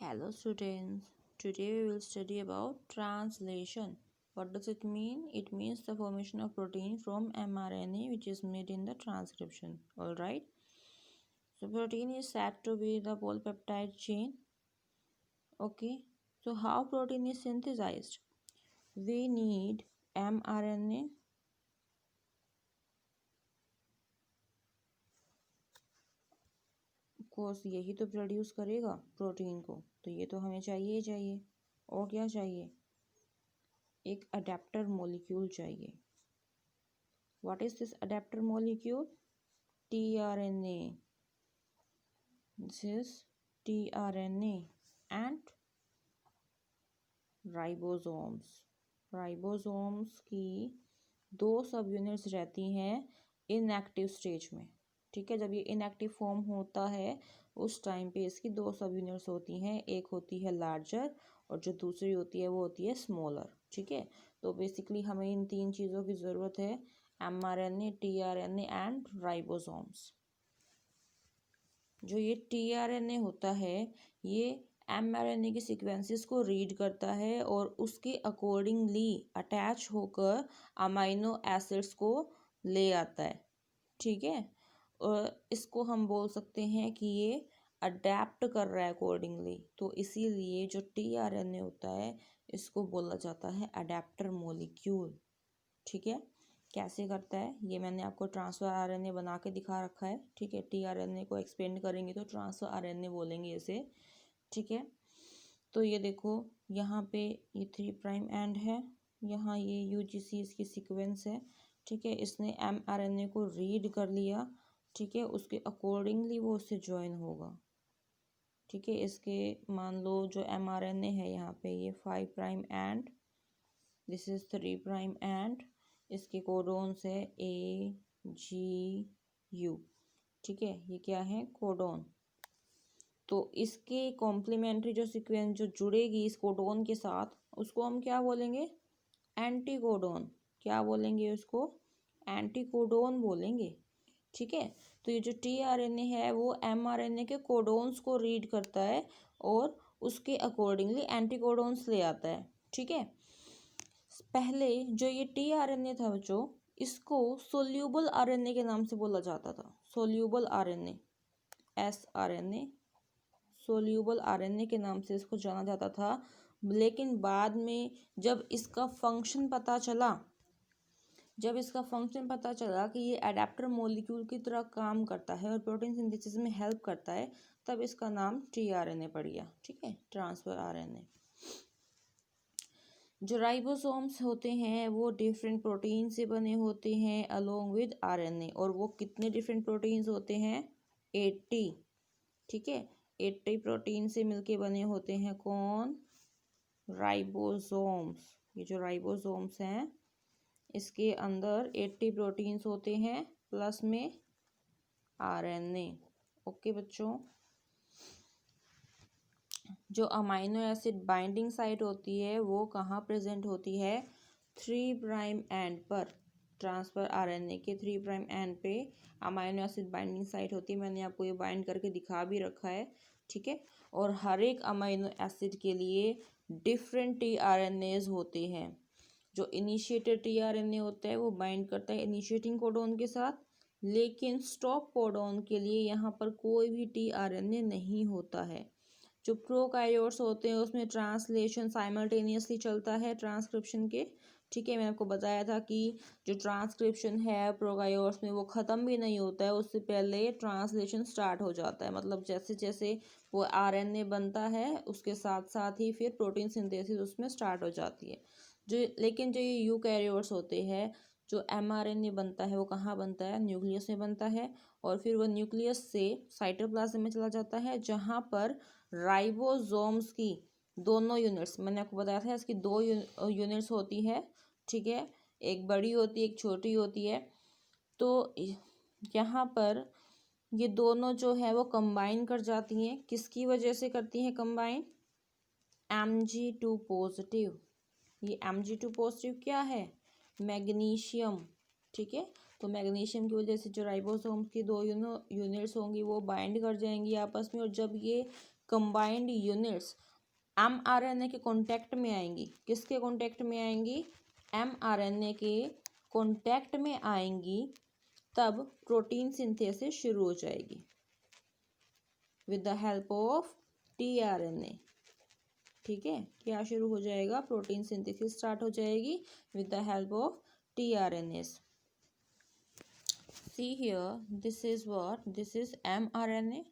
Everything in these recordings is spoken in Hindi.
Hello students, today we will study about translation. What does it mean? It means the formation of protein from mRNA which is made in the transcription. Alright. So protein is said to be the polypeptide chain. Okay. So how protein is synthesized? We need mRNA course यही तो प्रोड्यूस करेगा प्रोटीन को, तो ये तो हमें चाहिए ही चाहिए। और क्या चाहिए? एक अडेप्टर मॉलिक्यूल चाहिए। What is this adapter molecule? tRNA. This is tRNA and ribosomes. Ribosomes की दो सब यूनिट्स रहती हैं इनएक्टिव स्टेज में। ठीक है, जब ये इनएक्टिव फॉर्म होता है उस टाइम पे इसकी दो सब यूनिट्स होती हैं, एक होती है लार्जर और जो दूसरी होती है वो होती है स्मॉलर। ठीक है, तो बेसिकली हमें इन तीन चीज़ों की ज़रूरत है, mRNA, tRNA एंड राइबोसोम्स। जो ये tRNA होता है ये mRNA के सीक्वेंसेस को रीड करता है और उसके अकॉर्डिंगली अटैच होकर अमाइनो एसिड्स को ले आता है। ठीक है, और इसको हम बोल सकते हैं कि ये अडेप्ट कर रहा है अकॉर्डिंगली, तो इसीलिए जो tRNA होता है इसको बोला जाता है अडेप्टर मॉलिक्यूल। ठीक है, कैसे करता है ये मैंने आपको ट्रांसफर आरएनए बना के दिखा रखा है। ठीक है, tRNA को एक्सपेंड करेंगे तो ट्रांसफर आरएनए बोलेंगे इसे। ठीक है, तो ये देखो यहाँ पे ये 3' एंड है, यहाँ ये UGC इसकी सीक्वेंस है। ठीक है, इसने mRNA को रीड कर लिया। ठीक है, उसके अकॉर्डिंगली वो उससे ज्वाइन होगा। ठीक है, इसके मान लो जो mRNA है यहाँ पे ये 5' एंड दिस इज 3' एंड इसके कोडोन्स है AGU। ठीक है, ये क्या है? कोडोन। तो इसके कॉम्प्लीमेंट्री जो सीक्वेंस जो जुड़ेगी इस कोडोन के साथ उसको हम क्या बोलेंगे? Anti codon. क्या बोलेंगे उसको? एंटी कोडोन बोलेंगे। ठीक है, तो ये जो tRNA है वो mRNA के कोडोन्स को रीड करता है और उसके अकॉर्डिंगली एंटी कोडोन्स ले आता है। ठीक है, पहले जो ये tRNA था बच्चों इसको सोल्यूबल आरएनए के नाम से बोला जाता था। Soluble RNA, sRNA, soluble RNA के नाम से इसको जाना जाता था। लेकिन बाद में जब इसका फंक्शन पता चला कि ये अडेप्टर मॉलिक्यूल की तरह काम करता है और प्रोटीन सिंथेसिस में हेल्प करता है, तब इसका नाम tRNA पड़ गया। ठीक है, ट्रांसफर आरएनए। जो राइबोसोम्स होते हैं वो डिफरेंट प्रोटीन से बने होते हैं अलोंग विद आरएनए, और वो कितने डिफरेंट प्रोटीन्स होते हैं? 80। ठीक है, 80 प्रोटीन से मिलके बने होते हैं कौन? राइबोसोम्स। ये जो राइबोसोम्स हैं इसके अंदर 80 प्रोटीन्स होते हैं प्लस में आरएनए। ओके बच्चों, जो अमाइनो एसिड बाइंडिंग साइट होती है वो कहाँ प्रेजेंट होती है? 3' एंड पर। ट्रांसफर आरएनए के 3' एंड पे अमाइनो एसिड बाइंडिंग साइट होती है। मैंने आपको ये बाइंड करके दिखा भी रखा है। ठीक है, और हर एक अमाइनो एसिड के लिए डिफरेंट tRNAs होते हैं। जो इनिशिएटेड tRNA होता है वो बाइंड करता है इनिशिएटिंग कोडोन के साथ, लेकिन स्टॉप कोडोन के लिए यहाँ पर कोई भी tRNA नहीं होता है। जो प्रोकारियोट्स होते हैं उसमें ट्रांसलेशन साइमल्टेनियसली चलता है ट्रांसक्रिप्शन के। ठीक है, मैंने आपको बताया था कि जो ट्रांसक्रिप्शन है प्रोकारियोट्स में वो ख़त्म भी नहीं होता है, उससे पहले ट्रांसलेशन स्टार्ट हो जाता है। मतलब जैसे जैसे वो आरएनए बनता है उसके साथ साथ ही फिर प्रोटीन सिंथेसिस उसमें स्टार्ट हो जाती है। लेकिन जो ये यूकैरियोट्स होते हैं, जो mRNA बनता है वो कहाँ बनता है? न्यूक्लियस में बनता है, और फिर वो न्यूक्लियस से साइटोप्लाज्म में चला जाता है जहाँ पर राइबोसोम्स की दोनों यूनिट्स, मैंने आपको बताया था इसकी दो यूनिट्स होती है। ठीक है, एक बड़ी होती है एक छोटी होती है। तो यहाँ पर ये दोनों जो है वो कंबाइन कर जाती हैं। किसकी वजह से करती हैं कंबाइन? Mg2 positive. ये Mg2 पॉजिटिव क्या है? मैग्नीशियम। ठीक है, तो मैग्नीशियम की वजह से जो राइबोसोम की दो यूनिट्स होंगी वो बाइंड कर जाएंगी आपस में, और जब ये कंबाइंड यूनिट्स mRNA के कांटेक्ट में आएंगी। किसके कांटेक्ट में आएंगी? mRNA के कांटेक्ट में आएंगी, तब प्रोटीन सिंथेसिस शुरू हो जाएगी with the help of tRNA। ठीक है, क्या शुरू हो जाएगा? प्रोटीन सिंथेसिस स्टार्ट हो जाएगी with the help of tRNAs। See here, this is what? This is mRNA।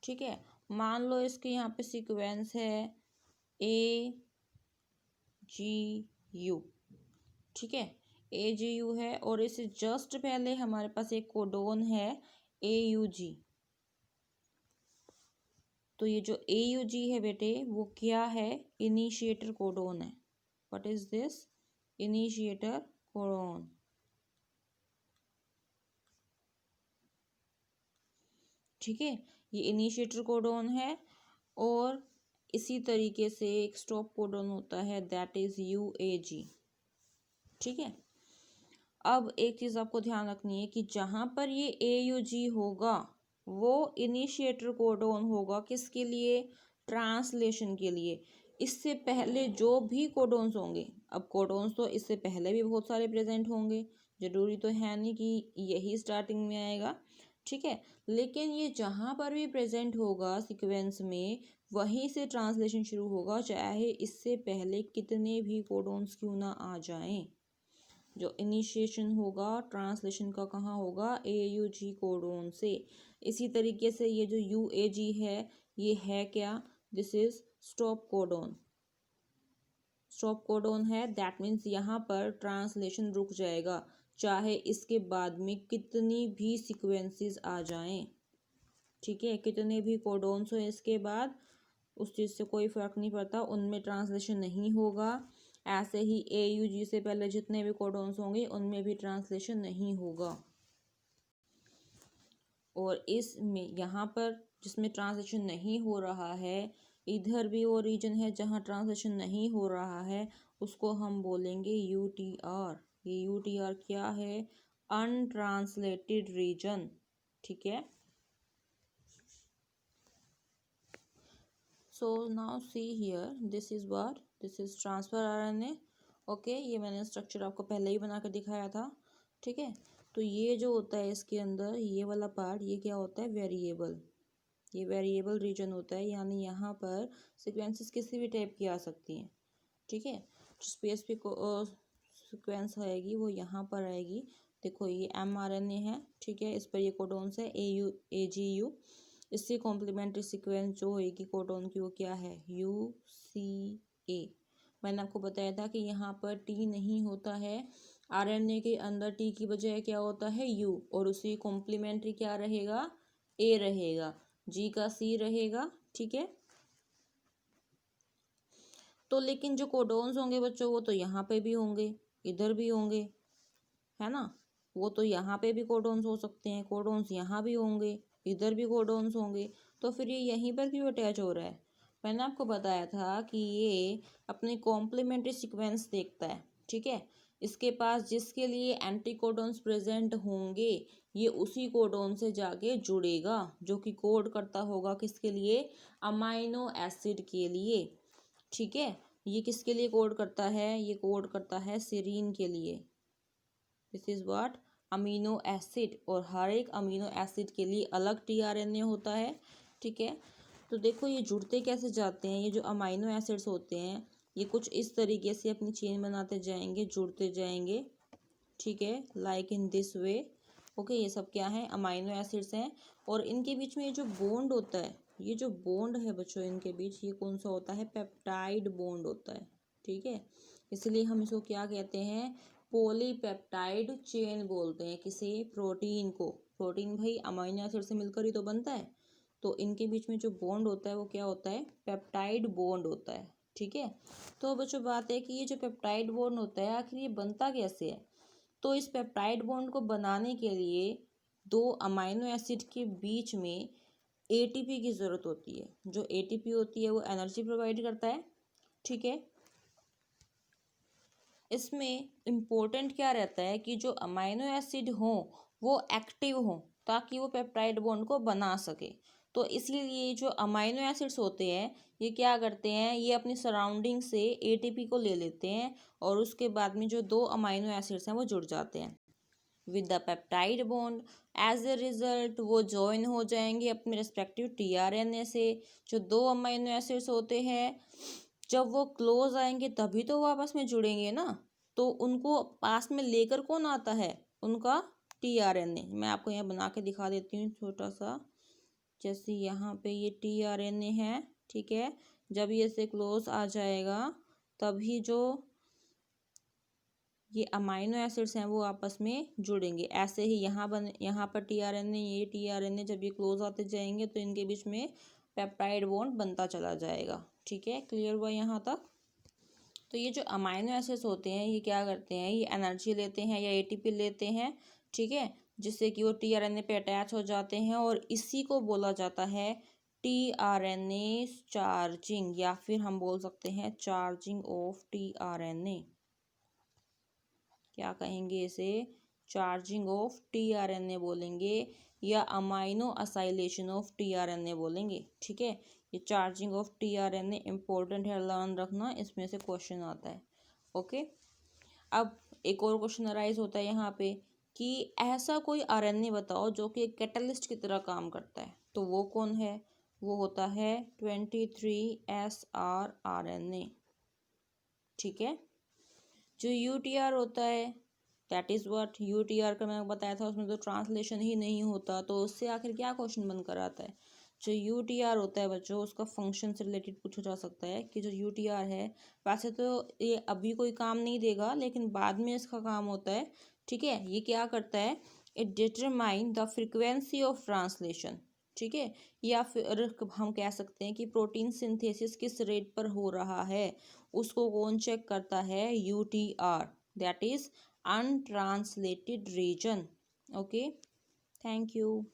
ठीक है, मान लो इसके यहाँ पे सीक्वेंस है AGU। ठीक है, AGU है, और इससे जस्ट पहले हमारे पास एक कोडोन है AUG। तो ये जो AUG है बेटे, वो क्या है? इनिशिएटर कोडोन है। What is this? Initiator codon. ठीक है, ये इनिशिएटर कोडोन है, और इसी तरीके से एक स्टॉप कोडोन होता है, दैट इज UAG। ठीक है, अब एक चीज आपको ध्यान रखनी है कि जहां पर ये AUG होगा वो इनिशिएटर कोडोन होगा किसके लिए? ट्रांसलेशन के लिए। इससे पहले जो भी कोडोन्स होंगे, अब कोडोन्स तो इससे पहले भी बहुत सारे प्रेजेंट होंगे, जरूरी तो है नहीं कि यही स्टार्टिंग में आएगा। ठीक है, लेकिन ये जहाँ पर भी प्रेजेंट होगा सीक्वेंस में, वहीं से ट्रांसलेशन शुरू होगा, चाहे इससे पहले कितने भी कोडोन्स क्यों ना आ जाएं। जो इनिशिएशन होगा ट्रांसलेशन का कहाँ होगा? AUG कोडोन से। इसी तरीके से ये जो UAG है, ये है क्या? This is stop codon. Stop codon है, दैट मीन्स यहाँ पर ट्रांसलेशन रुक जाएगा, चाहे इसके बाद में कितनी भी सीक्वेंसेस आ जाएं। ठीक है, कितने भी कोडोन्स हो इसके बाद, उस चीज़ से कोई फर्क नहीं पड़ता, उनमें ट्रांसलेशन नहीं होगा। ऐसे ही AUG से पहले जितने भी कोडोन्स होंगे उनमें भी ट्रांसलेशन नहीं होगा। और इसमें यहाँ पर जिसमें ट्रांसलेशन नहीं हो रहा है, इधर भी वो रीजन है जहाँ ट्रांसलेशन नहीं हो रहा है, उसको हम बोलेंगे UTR। ये UTR क्या है? Untranslated region. ठीक है, so now see here, this is what? This is transfer RNA। Okay, ये मैंने स्ट्रक्चर आपको पहले ही बना कर दिखाया था। ठीक है, तो ये जो होता है इसके अंदर, ये वाला पार्ट, ये क्या होता है? वेरिएबल। ये वेरिएबल रीजन होता है, यानी यहाँ पर सीक्वेंसेस किसी भी टाइप की आ सकती हैं। ठीक है, जो स्पेसिफिक सीक्वेंस आएगी वो यहाँ पर आएगी। देखो ये mRNA है, ठीक है, इस पर ये कोडोन्स है AGU। इससे कॉम्प्लीमेंट्री सीक्वेंस जो होगी कोडोन की, वो क्या है? UCA। मैंने आपको बताया था कि यहाँ पर T नहीं होता है, RNA के अंदर T की बजाय क्या होता है? U, और उसी कॉम्प्लीमेंट्री क्या रहेगा? A रहेगा, G का C रहेगा। ठीक है, तो लेकिन जो कोडोन्स होंगे बच्चों, वो तो यहाँ पे भी होंगे, इधर भी होंगे, है ना? वो तो यहाँ पे भी कोडोन्स हो सकते हैं, कोडोन्स यहाँ भी होंगे, इधर भी कोडोन्स होंगे, तो फिर ये यहीं पर क्यों अटैच हो रहा है? मैंने आपको बताया था कि ये अपने कॉम्प्लीमेंट्री सीक्वेंस देखता है। ठीक है, इसके पास जिसके लिए एंटी कोडोन्स प्रेजेंट होंगे, ये उसी कोडोन से जाके जुड़ेगा, जो कि कोड करता होगा किसके लिए? अमाइनो एसिड के लिए। ठीक है, ये किसके लिए कोड करता है? ये कोड करता है सेरीन के लिए। This is what? Amino acid, और हर एक अमीनो एसिड के लिए अलग tRNA होता है। ठीक है, तो देखो ये जुड़ते कैसे जाते हैं। ये जो अमीनो एसिड्स होते हैं, ये कुछ इस तरीके से अपनी चेन बनाते जाएंगे, जुड़ते जाएंगे। ठीक है, like in this way. Okay, ये सब क्या है? अमीनो एसिड्स हैं, और इनके बीच में ये जो बॉन्ड होता है, ये जो बॉन्ड है बच्चों इनके बीच, ये कौन सा होता है? पेप्टाइड बॉन्ड होता है। ठीक है, इसलिए हम इसको क्या कहते हैं? पॉलीपेप्टाइड चेन बोलते हैं किसी प्रोटीन को। प्रोटीन भाई अमीनो एसिड से मिलकर ही तो बनता है, तो इनके बीच में जो बॉन्ड होता है वो क्या होता है? पेप्टाइड बॉन्ड होता है। ठीक है, तो बच्चों बात है कि ये जो पेप्टाइड बॉन्ड होता है, आखिर ये बनता कैसे है? तो इस पेप्टाइड बॉन्ड को बनाने के लिए दो अमीनो एसिड के बीच में ATP की ज़रूरत होती है। जो ATP होती है वो एनर्जी प्रोवाइड करता है। ठीक है, इसमें इम्पोर्टेंट क्या रहता है कि जो अमीनो एसिड हो वो एक्टिव हो, ताकि वो पेप्टाइड बॉन्ड को बना सके। तो इसीलिए जो अमाइनो एसिड्स होते हैं ये क्या करते हैं, ये अपनी सराउंडिंग से एटीपी को ले लेते हैं और उसके बाद में जो दो अमाइनो एसिड्स हैं वो जुड़ जाते हैं with the peptide bond. As a result वो जॉइन हो जाएंगे अपने रिस्पेक्टिव टीआरएनए से। जो दो अमाइनो एसिड्स होते हैं जब वो क्लोज आएंगे तभी तो वो आपस में जुड़ेंगे ना, तो उनको पास में लेकर कौन आता है, उनका टीआरएनए। मैं आपको यहाँ बना के दिखा देती हूँ छोटा सा, जैसे यहाँ पे ये टीआरएनए है, ठीक है। जब ये से क्लोज आ जाएगा तभी जो ये अमाइनो एसिड्स हैं वो आपस में जुड़ेंगे। ऐसे ही यहाँ पर टीआरएनए, ये टीआरएनए जब ये क्लोज आते जाएंगे तो इनके बीच में पेप्टाइड बॉन्ड बनता चला जाएगा। ठीक है, क्लियर हुआ यहाँ तक। तो ये जो अमाइनो एसिड्स होते हैं ये क्या करते हैं, ये एनर्जी लेते हैं या एटीपी लेते हैं, ठीक है, जिससे कि वो टीआरएनए पे अटैच हो जाते हैं और इसी को बोला जाता है टीआरएनए चार्जिंग, या फिर हम बोल सकते हैं चार्जिंग ऑफ टीआरएनए। क्या कहेंगे इसे, चार्जिंग ऑफ टीआरएनए बोलेंगे या अमाइनो असाइलेशन ऑफ टीआरएनए बोलेंगे। ठीक है, ये चार्जिंग ऑफ टीआरएनए इंपॉर्टेंट है, लर्न रखना, इसमें से क्वेश्चन आता है। ओके, अब एक और क्वेश्चन अराइज होता है यहाँ पे कि ऐसा कोई आरएनए बताओ जो कि एक कैटलिस्ट की तरह काम करता है, तो वो कौन है, वो होता है 23SR आरएनए। ठीक है, जो यूटीआर होता है दैट इज़ व्हाट, यूटीआर का मैंने बताया था उसमें तो ट्रांसलेशन ही नहीं होता, तो उससे आखिर क्या क्वेश्चन बनकर आता है। जो यूटीआर होता है बच्चों, उसका फंक्शन से रिलेटेड पूछा जा सकता है कि जो यूटीआर है वैसे तो ये अभी कोई काम नहीं देगा लेकिन बाद में इसका काम होता है। ठीक है, ये क्या करता है, it determine the frequency of translation. ठीक है, या फिर हम कह सकते हैं कि प्रोटीन सिंथेसिस किस रेट पर हो रहा है उसको कौन चेक करता है, UTR, that is untranslated region. Okay, thank you.